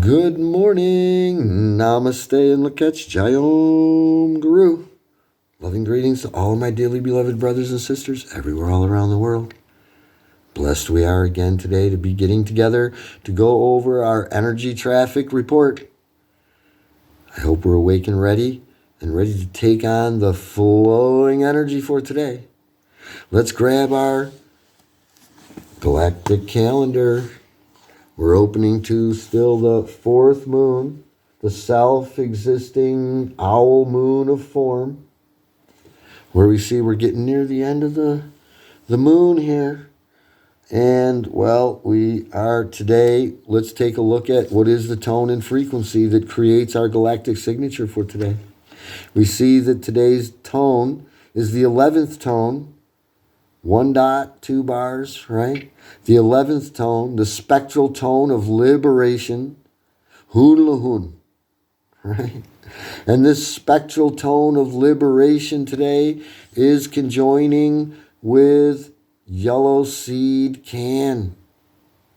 Good morning. Namaste and Lakach Jayom Guru. Loving greetings to all my dearly beloved brothers and sisters everywhere all around the world. Blessed we are again today to be getting together to go over our energy traffic report. I hope we're awake and ready to take on the flowing energy for today. Let's grab our galactic calendar. We're opening to still the fourth moon, the self-existing owl moon of form, where we see we're getting near the end of the moon here. And, well, we are today, let's take a look at what is the tone and frequency that creates our galactic signature for today. We see that today's tone is the 11th tone, 1 dot, 2 bars, right? The 11th tone, the spectral tone of liberation, HUNLAHUN, right? And this spectral tone of liberation today is conjoining with yellow seed can,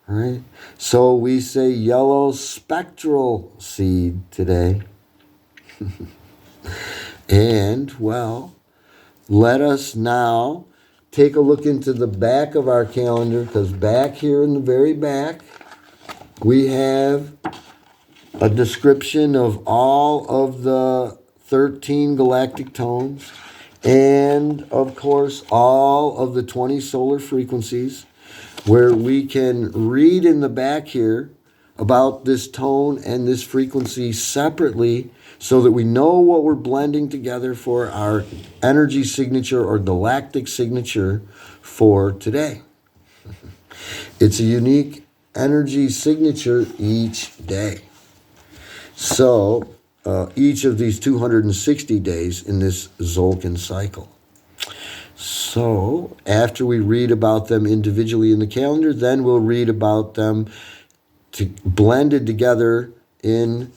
right? So we say yellow spectral seed today. And, well, let us now take a look into the back of our calendar, because back here in the very back, we have a description of all of the 13 galactic tones and, of course, all of the 20 solar frequencies, where we can read in the back here about this tone and this frequency separately so that we know what we're blending together for our energy signature or galactic signature for today. It's a unique energy signature each day. So each of these 260 days in this Zolkin cycle. So after we read about them individually in the calendar, then we'll read about them blended together in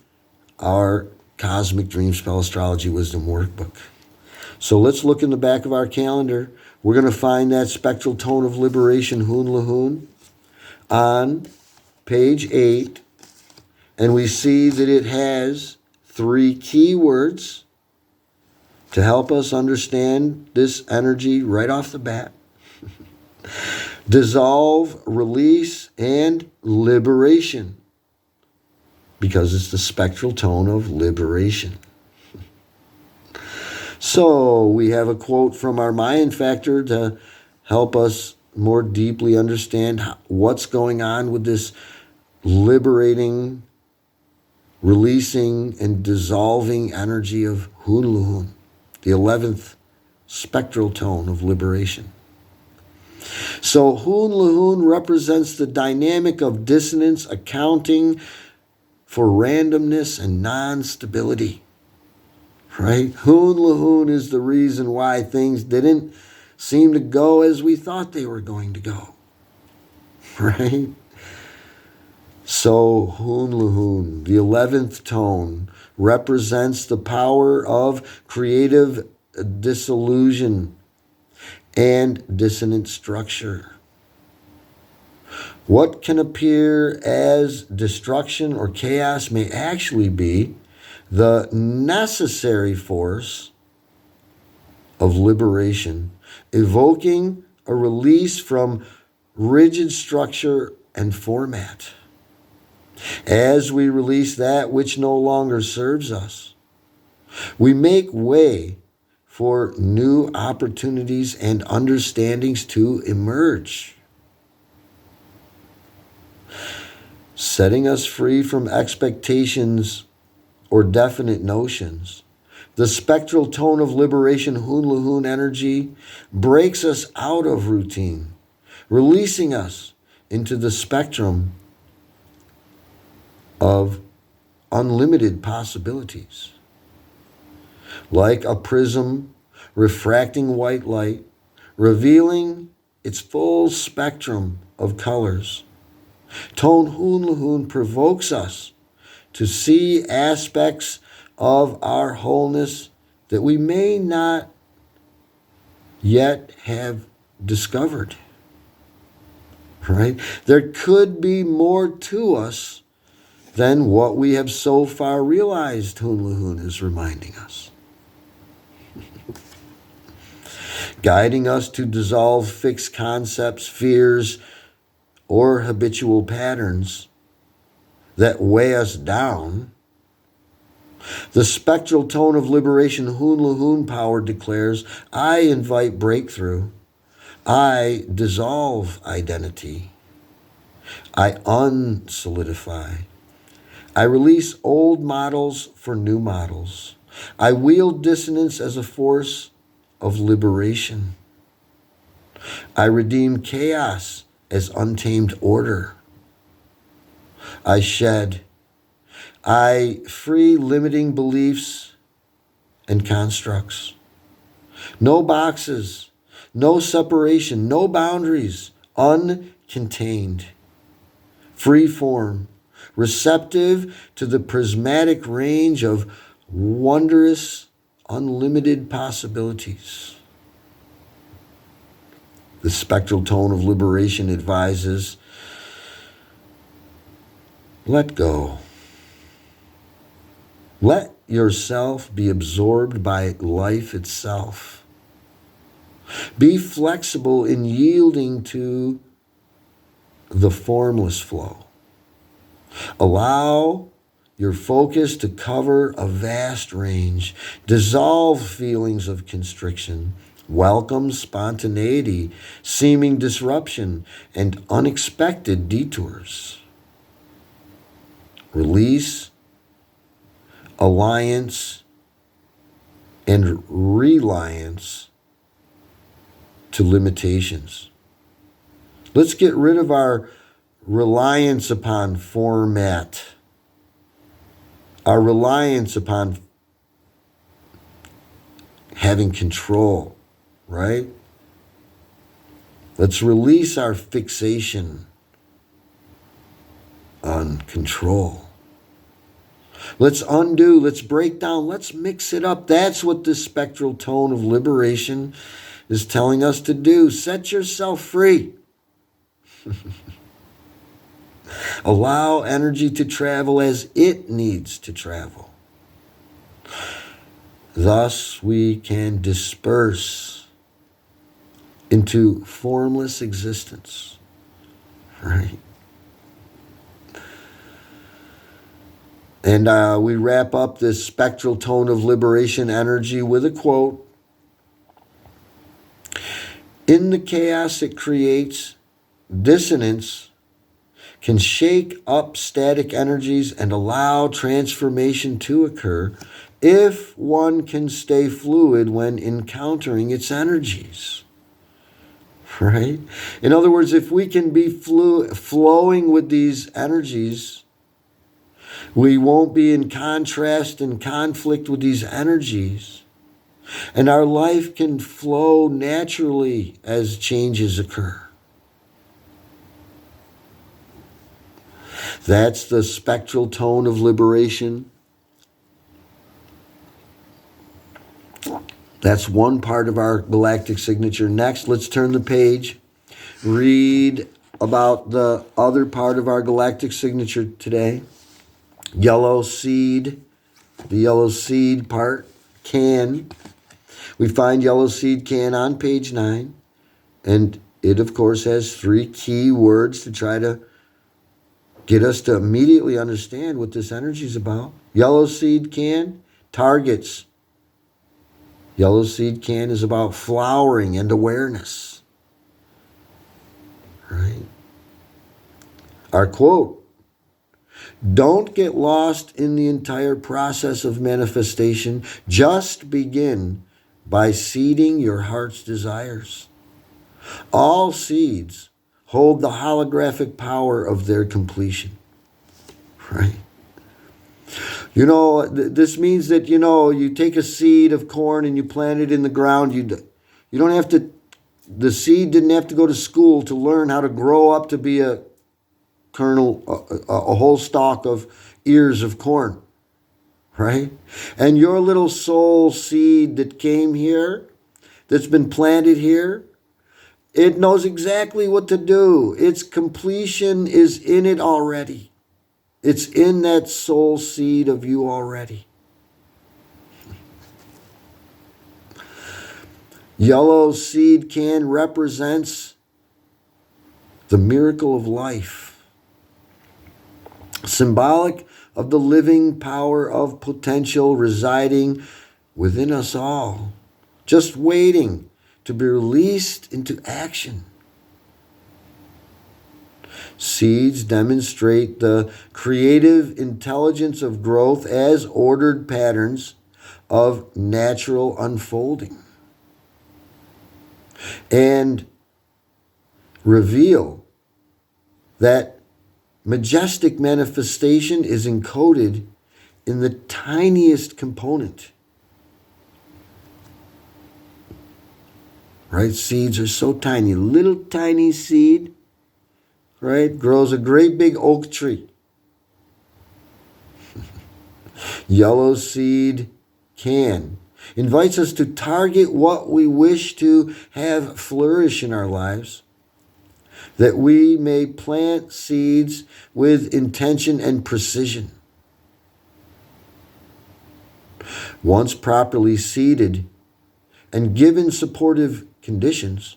our Cosmic Dream Spell Astrology Wisdom Workbook. So let's look in the back of our calendar. We're going to find that spectral tone of liberation, HUNLAHUN, on page 8. And we see that it has 3 keywords to help us understand this energy right off the bat. Dissolve, release, and liberation, because it's the spectral tone of liberation. So we have a quote from our Mayan factor to help us more deeply understand what's going on with this liberating, releasing, and dissolving energy of HUNLAHUN, the 11th spectral tone of liberation. So HUNLAHUN represents the dynamic of dissonance, accounting for randomness and non-stability, right? HUNLAHUN is the reason why things didn't seem to go as we thought they were going to go, right? So HUNLAHUN, the 11th tone, represents the power of creative disillusion and dissonant structure. What can appear as destruction or chaos may actually be the necessary force of liberation, evoking a release from rigid structure and format. As we release that which no longer serves us, we make way for new opportunities and understandings to emerge, setting us free from expectations or definite notions. The spectral tone of liberation, HUNLAHUN energy, breaks us out of routine, releasing us into the spectrum of unlimited possibilities. Like a prism refracting white light, revealing its full spectrum of colors. Tone HUNLAHUN provokes us to see aspects of our wholeness that we may not yet have discovered, right? There could be more to us than what we have so far realized, HUNLAHUN is reminding us. Guiding us to dissolve fixed concepts, fears, or habitual patterns that weigh us down. The spectral tone of liberation, HUNLAHUN power declares, I invite breakthrough. I dissolve identity. I unsolidify. I release old models for new models. I wield dissonance as a force of liberation. I redeem chaos as untamed order. I shed. I free limiting beliefs and constructs. No boxes, no separation, no boundaries, uncontained, free form, receptive to the prismatic range of wondrous, unlimited possibilities. The spectral tone of liberation advises, let go. Let yourself be absorbed by life itself. Be flexible in yielding to the formless flow. Allow your focus to cover a vast range. Dissolve feelings of constriction. Welcome spontaneity, seeming disruption, and unexpected detours. Release, alliance, and reliance to limitations. Let's get rid of our reliance upon format, our reliance upon having control, right? Let's release our fixation on control. Let's undo, let's break down, let's mix it up. That's what this spectral tone of liberation is telling us to do. Set yourself free. Allow energy to travel as it needs to travel. Thus, we can disperse into formless existence, right? And we wrap up this spectral tone of liberation energy with a quote. In the chaos it creates, dissonance can shake up static energies and allow transformation to occur if one can stay fluid when encountering its energies. Right? In other words, if we can be flowing with these energies, we won't be in contrast and conflict with these energies. And our life can flow naturally as changes occur. That's the spectral tone of liberation. That's one part of our galactic signature. Next, let's turn the page. Read about the other part of our galactic signature today. Yellow seed, the yellow seed part, can. We find yellow seed can on page 9. And it, of course, has 3 key words to try to get us to immediately understand what this energy is about. Yellow seed can, targets. Yellow seed can is about flowering and awareness. Right? Our quote, don't get lost in the entire process of manifestation. Just begin by seeding your heart's desires. All seeds hold the holographic power of their completion. Right? You know, this means that, you know, you take a seed of corn and you plant it in the ground. You don't have to, the seed didn't have to go to school to learn how to grow up to be a kernel, a whole stalk of ears of corn. Right? And your little soul seed that came here, that's been planted here, it knows exactly what to do. Its completion is in it already. It's in that soul seed of you already. Yellow seed can represents the miracle of life, symbolic of the living power of potential residing within us all, just waiting to be released into action. Seeds demonstrate the creative intelligence of growth as ordered patterns of natural unfolding, and reveal that majestic manifestation is encoded in the tiniest component. Right? Seeds are so tiny. Little tiny seed, right, grows a great big oak tree. Yellow seed can invites us to target what we wish to have flourish in our lives, that we may plant seeds with intention and precision. Once properly seeded and given supportive conditions,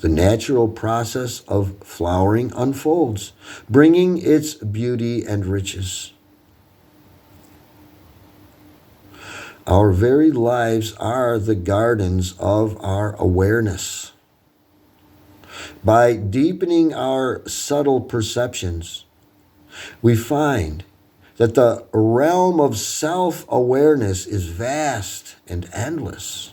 the natural process of flowering unfolds, bringing its beauty and riches. Our very lives are the gardens of our awareness. By deepening our subtle perceptions, we find that the realm of self-awareness is vast and endless.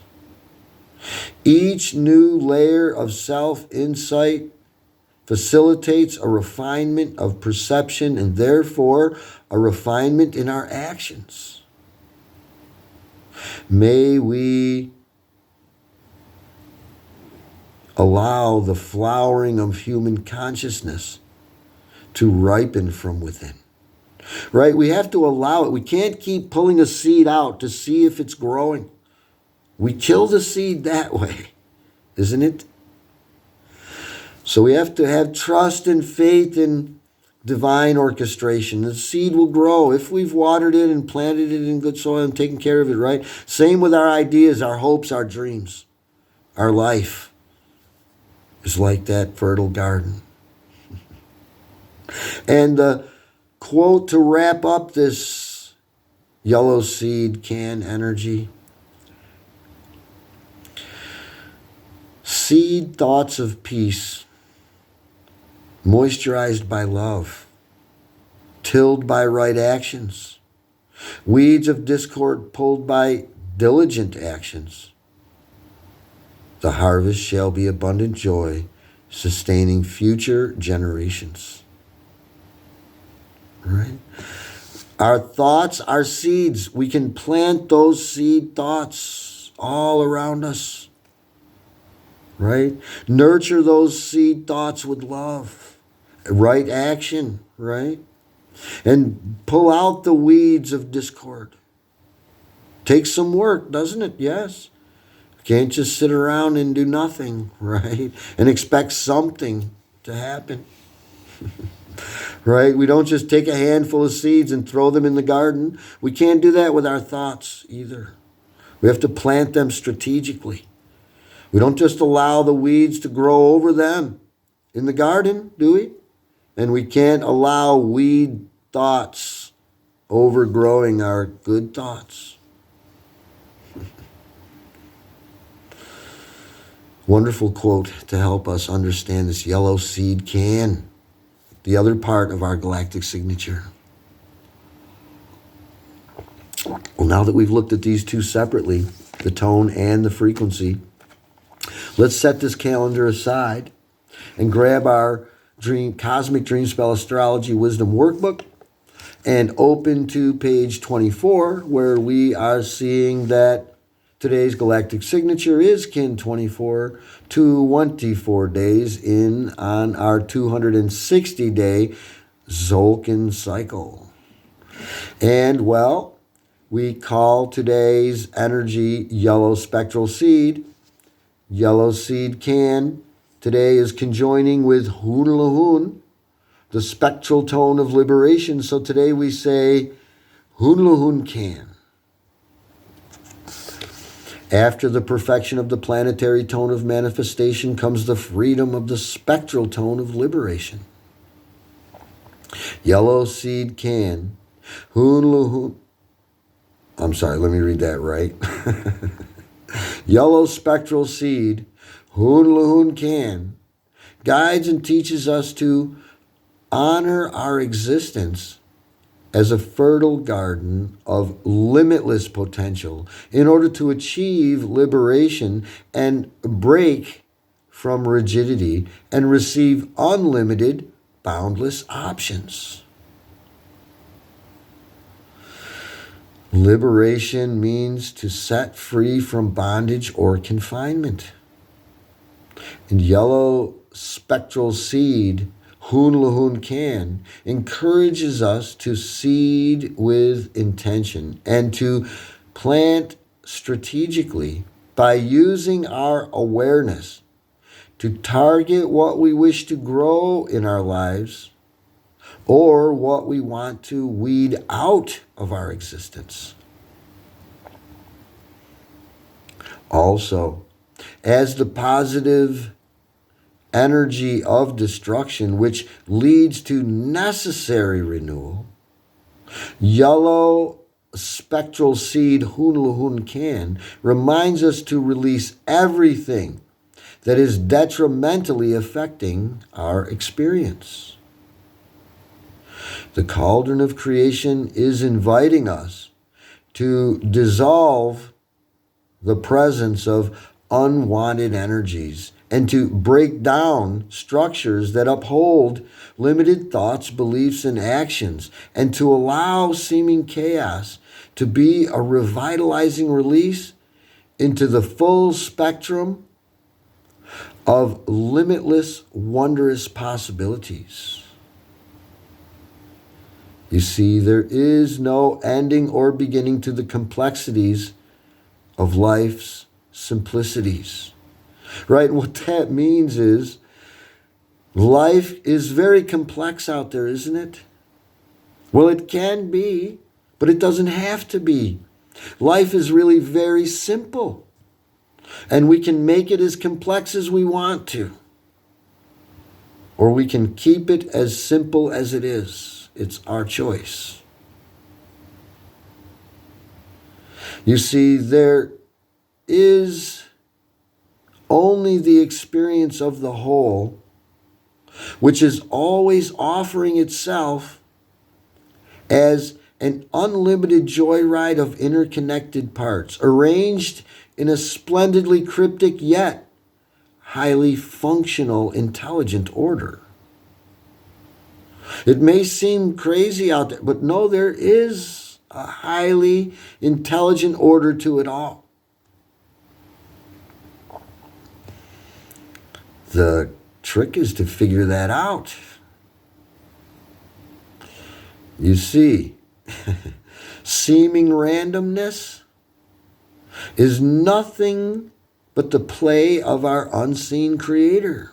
Each new layer of self-insight facilitates a refinement of perception and therefore a refinement in our actions. May we allow the flowering of human consciousness to ripen from within. Right? We have to allow it. We can't keep pulling a seed out to see if it's growing. We kill the seed that way, isn't it? So we have to have trust and faith in divine orchestration. The seed will grow if we've watered it and planted it in good soil and taken care of it, right? Same with our ideas, our hopes, our dreams. Our life is like that fertile garden. And the quote to wrap up this yellow seed can energy: seed thoughts of peace, moisturized by love, tilled by right actions, weeds of discord pulled by diligent actions. The harvest shall be abundant joy, sustaining future generations. Right? Our thoughts are seeds. We can plant those seed thoughts all around us. Right? Nurture those seed thoughts with love, right action, right? And pull out the weeds of discord. Takes some work, doesn't it? Yes. Can't just sit around and do nothing, right? And expect something to happen. Right? We don't just take a handful of seeds and throw them in the garden. We can't do that with our thoughts either. We have to plant them strategically. We don't just allow the weeds to grow over them in the garden, do we? And we can't allow weed thoughts overgrowing our good thoughts. Wonderful quote to help us understand this yellow seed can, the other part of our galactic signature. Well, now that we've looked at these two separately, the tone and the frequency, let's set this calendar aside and grab our Cosmic Dream Spell Astrology Wisdom Workbook and open to page 24, where we are seeing that today's galactic signature is kin 24 to 24 days in on our 260-day Zolkin cycle. And, well, we call today's energy yellow spectral seed. Yellow seed can today is conjoining with HUNLAHUN, the spectral tone of liberation. So today we say, HUNLAHUN can. After the perfection of the planetary tone of manifestation comes the freedom of the spectral tone of liberation. Yellow seed can. HUNLAHUN. I'm sorry, let me read that right. Yellow spectral seed, HUNLAHUN can, guides and teaches us to honor our existence as a fertile garden of limitless potential in order to achieve liberation and break from rigidity and receive unlimited, boundless options. Liberation means to set free from bondage or confinement. And yellow spectral seed, HUNLAHUN can, encourages us to seed with intention and to plant strategically by using our awareness to target what we wish to grow in our lives or what we want to weed out of our existence. Also, as the positive energy of destruction, which leads to necessary renewal, yellow spectral seed HUNLAHUN can reminds us to release everything that is detrimentally affecting our experience. The cauldron of creation is inviting us to dissolve the presence of unwanted energies and to break down structures that uphold limited thoughts, beliefs, and actions, and to allow seeming chaos to be a revitalizing release into the full spectrum of limitless, wondrous possibilities. You see, there is no ending or beginning to the complexities of life's simplicities. Right? What that means is life is very complex out there, isn't it? Well, it can be, but it doesn't have to be. Life is really very simple, and we can make it as complex as we want to, or we can keep it as simple as it is. It's our choice. You see, there is only the experience of the whole, which is always offering itself as an unlimited joyride of interconnected parts, arranged in a splendidly cryptic yet highly functional, intelligent order. It may seem crazy out there, but no, there is a highly intelligent order to it all. The trick is to figure that out. You see, seeming randomness is nothing but the play of our unseen creator.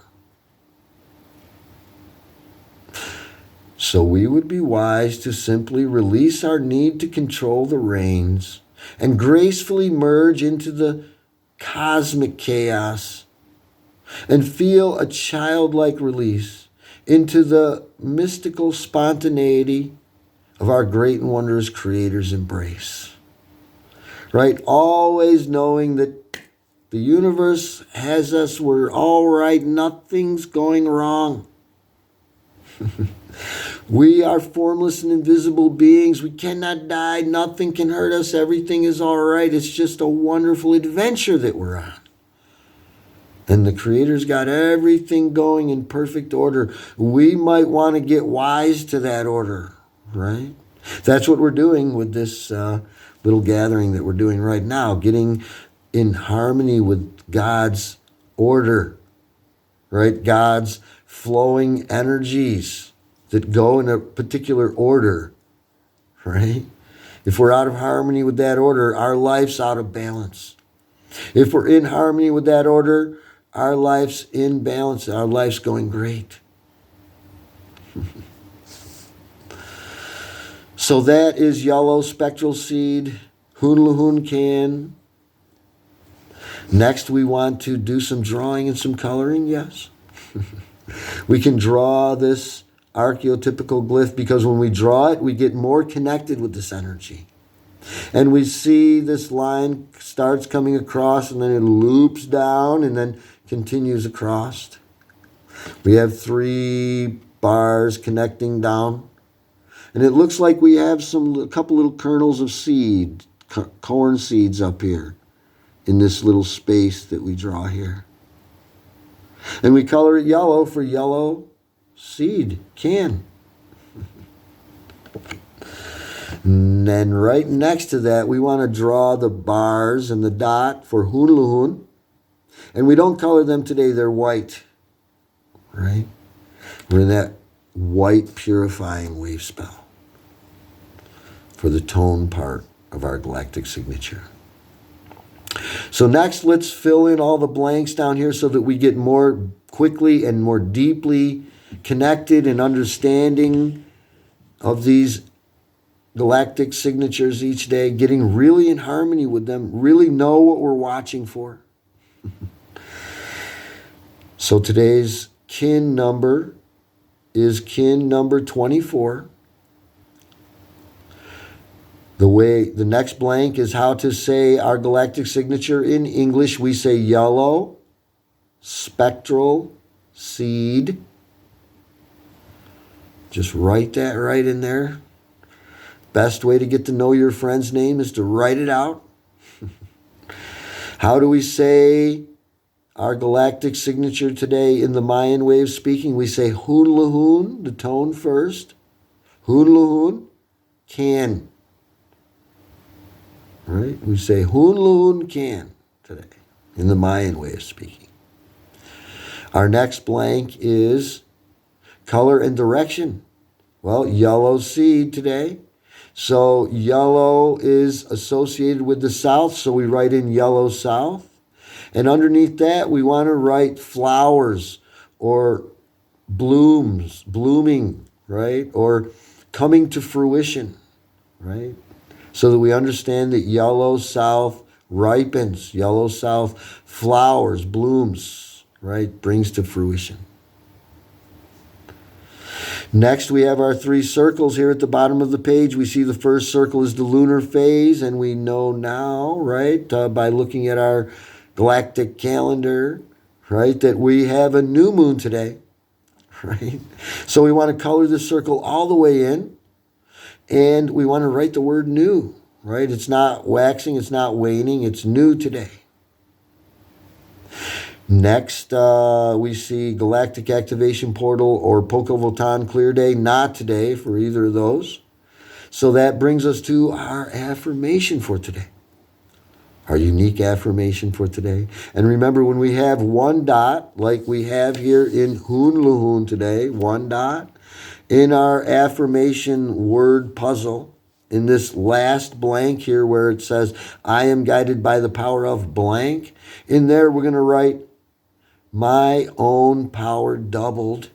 So we would be wise to simply release our need to control the reins and gracefully merge into the cosmic chaos and feel a childlike release into the mystical spontaneity of our great and wondrous Creator's embrace. Right? Always knowing that the universe has us, we're all right, nothing's going wrong. We are formless and invisible beings. We cannot die. Nothing can hurt us. Everything is all right. It's just a wonderful adventure that we're on. And the Creator's got everything going in perfect order. We might want to get wise to that order, right? That's what we're doing with this little gathering that we're doing right now, getting in harmony with God's order, right? God's flowing energies that go in a particular order, right? If we're out of harmony with that order, our life's out of balance. If we're in harmony with that order, our life's in balance. Our life's going great. So that is yellow spectral seed, HUNLAHUN can. Next, we want to do some drawing and some coloring, yes. We can draw this archetypical glyph because when we draw it, we get more connected with this energy. And we see this line starts coming across and then it loops down and then continues across. We have 3 bars connecting down. And it looks like we have a couple little kernels of seed, corn seeds up here in this little space that we draw here. And we color it yellow for yellow seed can. And then right next to that, we want to draw the bars and the dot for HUNLAHUN. And we don't color them today, they're white. Right? We're in that white purifying wave spell for the tone part of our galactic signature. So next, let's fill in all the blanks down here so that we get more quickly and more deeply connected and understanding of these galactic signatures each day, getting really in harmony with them, really know what we're watching for. So today's kin number is kin number 24. The next blank is how to say our galactic signature in English. We say yellow, spectral, seed. Just write that right in there. Best way to get to know your friend's name is to write it out. How do we say our galactic signature today in the Mayan way of speaking? We say HUNLAHUN, the tone first. HUNLAHUN, can. All right? We say HUNLAHUN, can today in the Mayan way of speaking. Our next blank is color and direction. Well, yellow seed today. So yellow is associated with the south, so we write in yellow south. And underneath that, we want to write flowers or blooms, blooming, right? Or coming to fruition, right? So that we understand that yellow south ripens, yellow south flowers, blooms, right? Brings to fruition. Next, we have our 3 circles here at the bottom of the page. We see the first circle is the lunar phase, and we know now, right, by looking at our galactic calendar, right, that we have a new moon today, right? So we want to color the circle all the way in, and we want to write the word new, right? It's not waxing, it's not waning, it's new today. Next, we see Galactic Activation Portal or Pocovotan Clear Day. Not today for either of those. So that brings us to our affirmation for today. Our unique affirmation for today. And remember, when we have 1 dot, like we have here in HUNLAHUN today, 1 dot, in our affirmation word puzzle, in this last blank here where it says, I am guided by the power of blank, in there we're going to write, my own power doubled,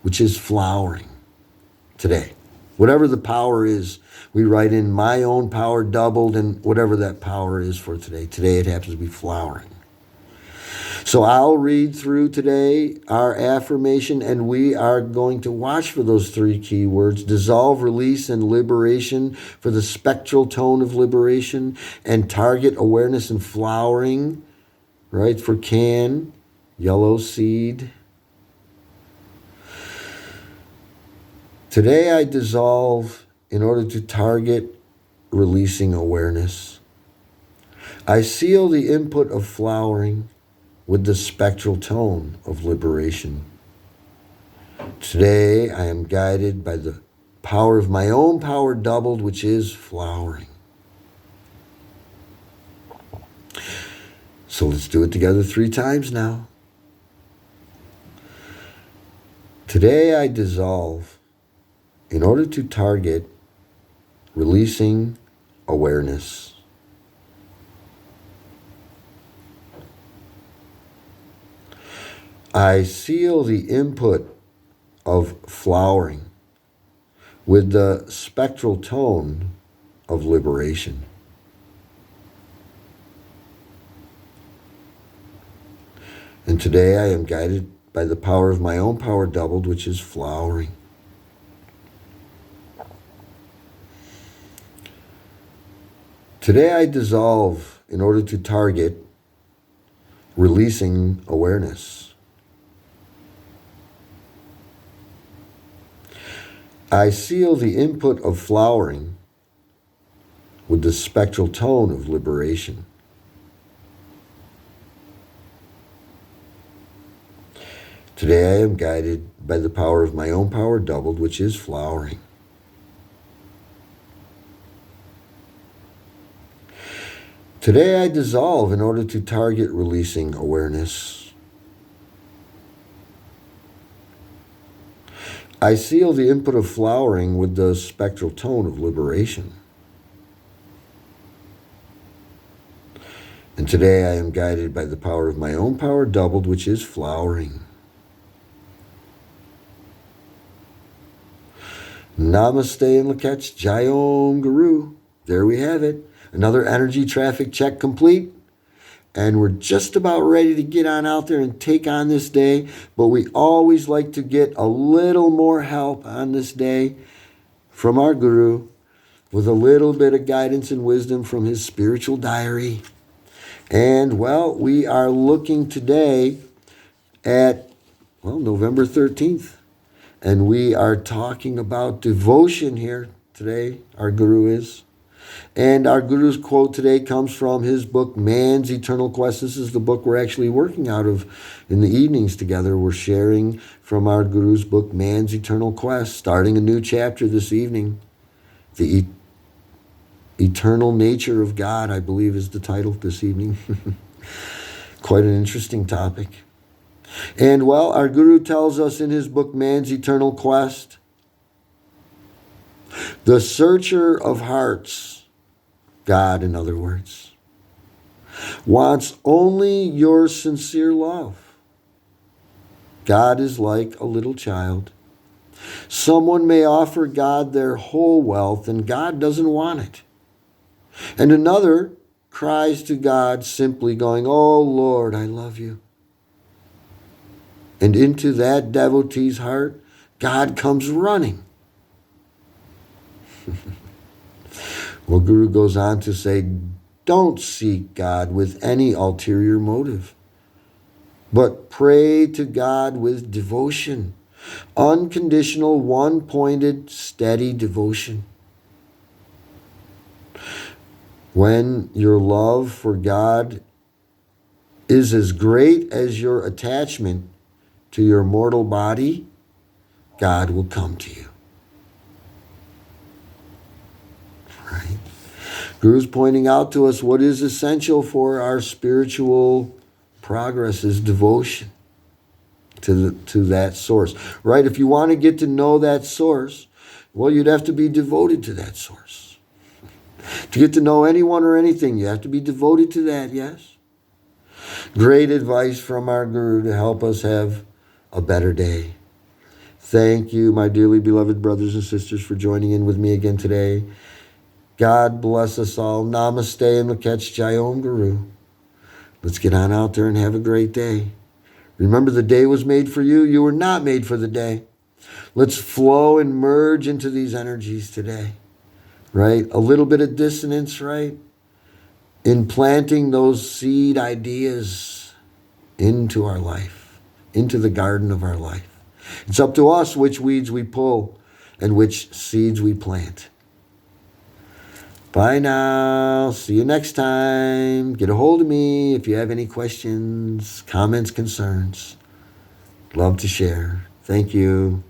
which is flowering today. Whatever the power is, we write in my own power doubled and whatever that power is for today. Today it happens to be flowering. So I'll read through today our affirmation and we are going to watch for those 3 key words: dissolve, release, and liberation for the spectral tone of liberation, and target awareness and flowering, right, for can. Yellow seed. Today I dissolve in order to target releasing awareness. I seal the input of flowering with the spectral tone of liberation. Today I am guided by the power of my own power doubled, which is flowering. So let's do it together 3 times now. Today I dissolve in order to target releasing awareness. I seal the input of flowering with the spectral tone of liberation. And today I am guided by the power of my own power doubled, which is flowering. Today I dissolve in order to target releasing awareness. I seal the input of flowering with the spectral tone of liberation. Today I am guided by the power of my own power doubled, which is flowering. Today I dissolve in order to target releasing awareness. I seal the input of flowering with the spectral tone of liberation. And today I am guided by the power of my own power doubled, which is flowering. Namaste and Lakach Jayom Guru. There we have it. Another energy traffic check complete. And we're just about ready to get on out there and take on this day. But we always like to get a little more help on this day from our Guru with a little bit of guidance and wisdom from his spiritual diary. And, well, we are looking today at, November 13th. And we are talking about devotion here today, our Guru is. And our Guru's quote today comes from his book, Man's Eternal Quest. This is the book we're actually working out of in the evenings together. We're sharing from our Guru's book, Man's Eternal Quest, starting a new chapter this evening. The Eternal Nature of God, I believe, is the title this evening. Quite an interesting topic. And, well, our Guru tells us in his book, Man's Eternal Quest, the searcher of hearts, God in other words, wants only your sincere love. God is like a little child. Someone may offer God their whole wealth and God doesn't want it. And another cries to God simply going, "Oh Lord, I love you." And into that devotee's heart, God comes running. Well, Guru goes on to say, don't seek God with any ulterior motive, but pray to God with devotion, unconditional, one-pointed, steady devotion. When your love for God is as great as your attachment to your mortal body, God will come to you. Right? Guru's pointing out to us what is essential for our spiritual progress is devotion to that source. Right? If you want to get to know that source, well, you'd have to be devoted to that source. To get to know anyone or anything, you have to be devoted to that, yes? Great advice from our Guru to help us have a better day. Thank you, my dearly beloved brothers and sisters, for joining in with me again today. God bless us all. Namaste and Lakach Jayom Guru. Let's get on out there and have a great day. Remember, the day was made for you. You were not made for the day. Let's flow and merge into these energies today, right? A little bit of dissonance, right? In planting those seed ideas into our life, into the garden of our life. It's up to us which weeds we pull and which seeds we plant. Bye now. See you next time. Get a hold of me if you have any questions, comments, concerns. Love to share. Thank you.